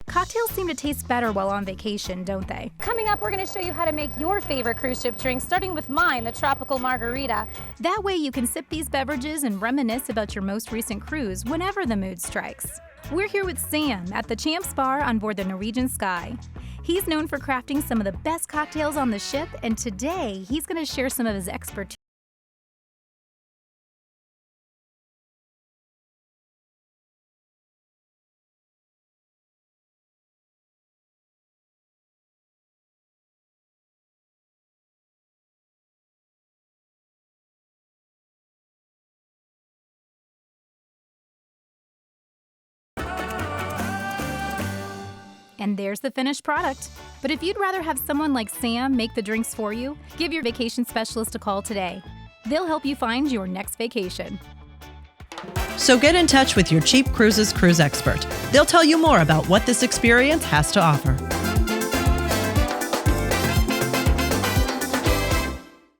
Cocktails seem to taste better while on vacation, don't they? Coming up, we're going to show you how to make your favorite cruise ship drink, starting with mine, the tropical margarita. That way you can sip these beverages and reminisce about your most recent cruise whenever the mood strikes. We're here with Sam at the Champs Bar on board the Norwegian Sky. He's known for crafting some of the best cocktails on the ship, and today he's going to share some of his expertise. And there's the finished product. But if you'd rather have someone like Sam make the drinks for you, give your vacation specialist a call today. They'll help you find your next vacation. So get in touch with your Cheap Cruises cruise expert. They'll tell you more about what this experience has to offer.